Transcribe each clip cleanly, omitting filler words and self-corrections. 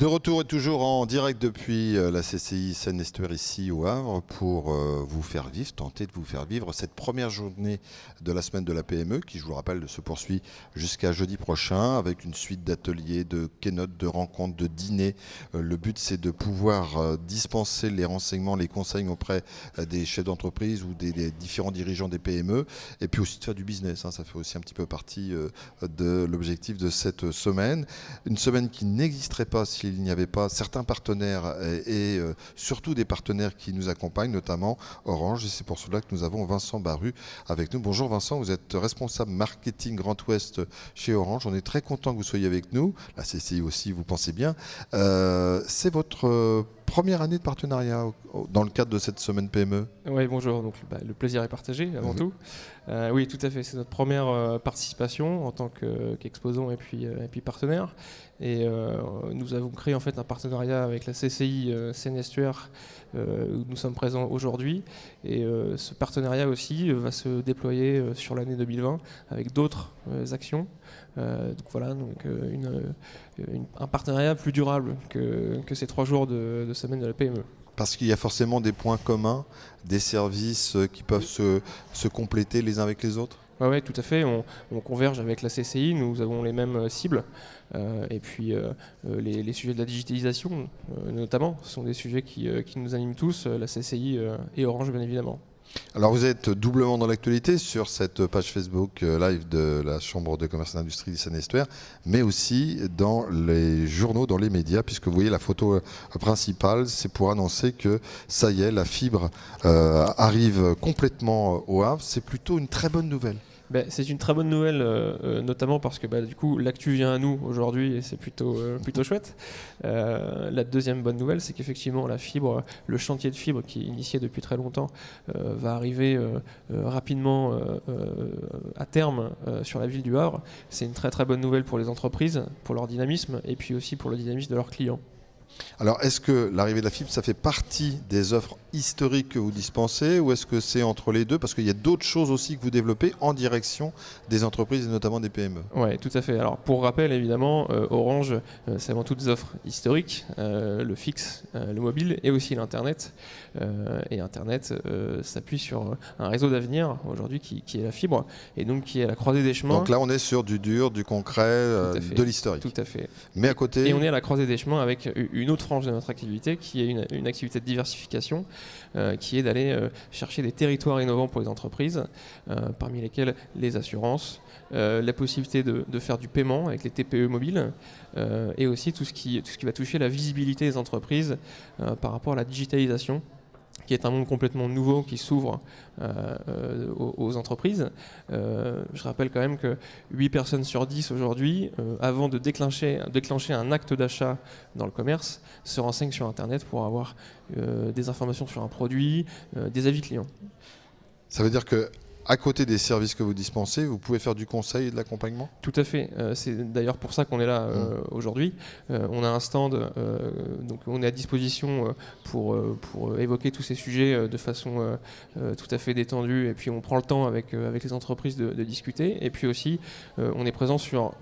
De retour et toujours en direct depuis la CCI Seine-Estuaire ici au Havre pour vous faire vivre, tenter de vous faire vivre cette première journée de la semaine de la PME qui, je vous le rappelle, se poursuit jusqu'à jeudi prochain avec une suite d'ateliers, de keynotes, de rencontres, de dîners. Le but, c'est de pouvoir dispenser les renseignements, les conseils auprès des chefs d'entreprise ou des différents dirigeants des PME et puis aussi de faire du business. Ça fait aussi un petit peu partie de l'objectif de cette semaine. Une semaine qui n'existerait pas s'il n'y avait pas certains partenaires et surtout des partenaires qui nous accompagnent, notamment Orange. Et c'est pour cela que nous avons Vincent Baru avec nous. Bonjour Vincent, vous êtes responsable marketing Grand Ouest chez Orange. On est très content que vous soyez avec nous. La CCI aussi, vous pensez bien. C'est votre première année de partenariat dans le cadre de cette semaine PME. Oui, bonjour. Donc, le plaisir est partagé avant tout. Oui, tout à fait. C'est notre première participation en tant qu'exposant et puis partenaire. Et nous avons créé en fait un partenariat avec la CCI Seine-Estuaire où nous sommes présents aujourd'hui. Et ce partenariat aussi va se déployer sur l'année 2020 avec d'autres actions. Donc voilà, un partenariat plus durable que ces 3 jours de semaine de la PME. Parce qu'il y a forcément des points communs, des services qui peuvent se compléter les uns avec les autres. Oui, tout à fait. On converge avec la CCI, nous avons les mêmes cibles. Et puis les sujets de la digitalisation, notamment, ce sont des sujets qui nous animent tous, la CCI et Orange, bien évidemment. Alors vous êtes doublement dans l'actualité sur cette page Facebook live de la Chambre de commerce et d'industrie du Seine-Estuaire, mais aussi dans les journaux, dans les médias, puisque vous voyez la photo principale, c'est pour annoncer que ça y est, la fibre arrive complètement au Havre. C'est plutôt une très bonne nouvelle. C'est une très bonne nouvelle, notamment parce que du coup l'actu vient à nous aujourd'hui et c'est plutôt chouette. La deuxième bonne nouvelle, c'est qu'effectivement la fibre, le chantier de fibre qui est initié depuis très longtemps, va arriver rapidement à terme sur la ville du Havre. C'est une très très bonne nouvelle pour les entreprises, pour leur dynamisme et puis aussi pour le dynamisme de leurs clients. Alors, est-ce que l'arrivée de la fibre, ça fait partie des offres historiques que vous dispensez ou est-ce que c'est entre les deux? Parce qu'il y a d'autres choses aussi que vous développez en direction des entreprises et notamment des PME. Oui, tout à fait. Alors, pour rappel, évidemment, Orange, c'est avant tout des offres historiques, le fixe, le mobile et aussi l'Internet. Et Internet s'appuie sur un réseau d'avenir aujourd'hui qui est la fibre et donc qui est à la croisée des chemins. Donc là, on est sur du dur, du concret, de l'historique. Tout à fait. Mais à côté... Et on est à la croisée des chemins avec une autre frange de notre activité qui est une activité de diversification qui est d'aller chercher des territoires innovants pour les entreprises, parmi lesquels les assurances, la possibilité de faire du paiement avec les TPE mobiles et aussi tout ce qui va toucher la visibilité des entreprises par rapport à la digitalisation, qui est un monde complètement nouveau qui s'ouvre aux entreprises. Je rappelle quand même que 8 personnes sur 10 aujourd'hui, avant de déclencher un acte d'achat dans le commerce, se renseignent sur Internet pour avoir des informations sur un produit, des avis clients. Ça veut dire que à côté des services que vous dispensez, vous pouvez faire du conseil et de l'accompagnement? Tout à fait. C'est d'ailleurs pour ça qu'on est là aujourd'hui. On a un stand, donc on est à disposition pour évoquer tous ces sujets de façon tout à fait détendue. Et puis on prend le temps avec les entreprises de discuter. Et puis aussi, on est présent sur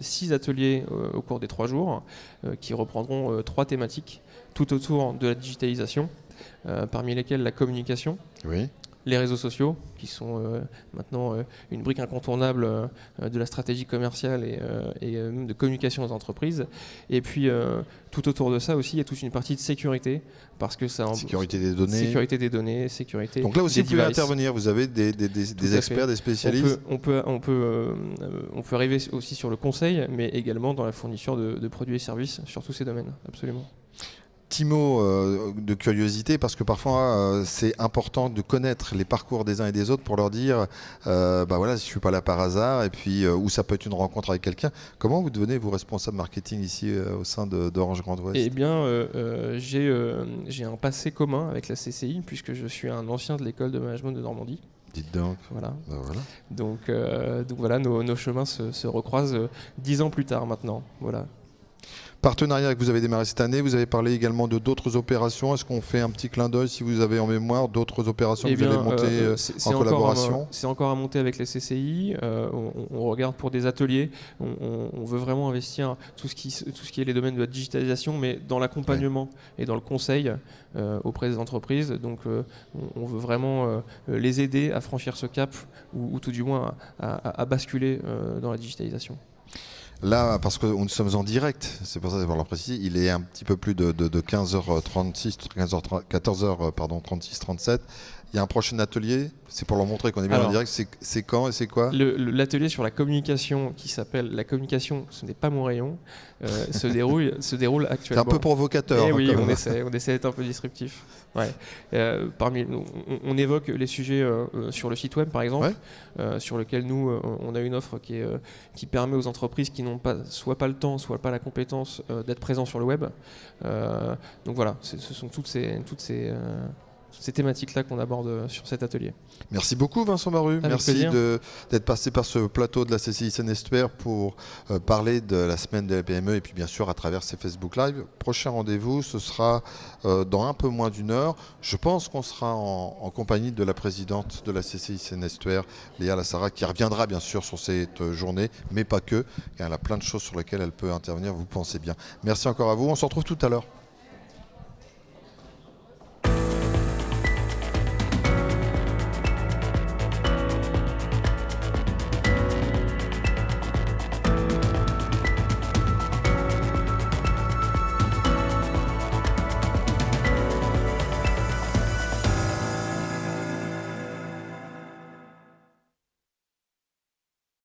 6 ateliers au cours des 3 jours qui reprendront 3 thématiques tout autour de la digitalisation, parmi lesquelles la communication. Oui. Les réseaux sociaux, qui sont maintenant une brique incontournable de la stratégie commerciale et de communication aux entreprises. Et puis, tout autour de ça aussi, il y a toute une partie de sécurité. Parce que ça sécurité des données. Sécurité des données, sécurité. Donc là aussi, vous pouvez devices. Intervenir. Vous avez des experts, des spécialistes. On peut arriver aussi sur le conseil, mais également dans la fourniture de produits et services sur tous ces domaines, absolument. Petit mot de curiosité, parce que parfois c'est important de connaître les parcours des uns et des autres pour leur dire voilà, je suis pas là par hasard, et puis ou ça peut être une rencontre avec quelqu'un. Comment vous devenez vous responsable marketing ici au sein d'Orange Grand Ouest? Eh bien, j'ai un passé commun avec la CCI, puisque je suis un ancien de l'école de management de Normandie. Dites donc. Voilà. Voilà. Donc voilà, nos chemins se recroisent 10 ans plus tard maintenant. Voilà. partenariat que vous avez démarré cette année, vous avez parlé également de d'autres opérations. Est-ce qu'on fait un petit clin d'œil, si vous avez en mémoire, d'autres opérations que vous allez monter en collaboration? C'est encore à monter avec les CCI. On regarde pour des ateliers. On veut vraiment investir tout ce qui est les domaines de la digitalisation, mais dans l'accompagnement et dans le conseil auprès des entreprises. Donc on veut vraiment les aider à franchir ce cap ou tout du moins à basculer dans la digitalisation. Là, parce que nous sommes en direct, c'est pour ça d'avoir précisé, il est un petit peu plus de 15h36, 14h, pardon, 36, 37. Il y a un prochain atelier, c'est pour leur montrer qu'on est bien en direct. C'est quand et c'est quoi? L'atelier sur la communication, qui s'appelle La communication, ce n'est pas mon rayon, se déroule actuellement. C'est un peu provocateur. Et oui, on essaie d'être un peu disruptif. Ouais. On évoque les sujets sur le site web, par exemple, sur lequel nous, on a une offre qui permet aux entreprises qui n'ont soit pas le temps, soit pas la compétence d'être présents sur le web. Donc voilà, ce sont toutes ces thématiques-là qu'on aborde sur cet atelier. Merci beaucoup Vincent Baru. Merci d'être passé par ce plateau de la CCI Seine-et-Stoer pour parler de la semaine de la PME et puis bien sûr à travers ces Facebook Live. Prochain rendez-vous, ce sera dans un peu moins d'une heure. Je pense qu'on sera en compagnie de la présidente de la CCI Seine-et-Stoer, Léa Lassara, qui reviendra bien sûr sur cette journée, mais pas que, car elle a plein de choses sur lesquelles elle peut intervenir, vous pensez bien. Merci encore à vous, on se retrouve tout à l'heure.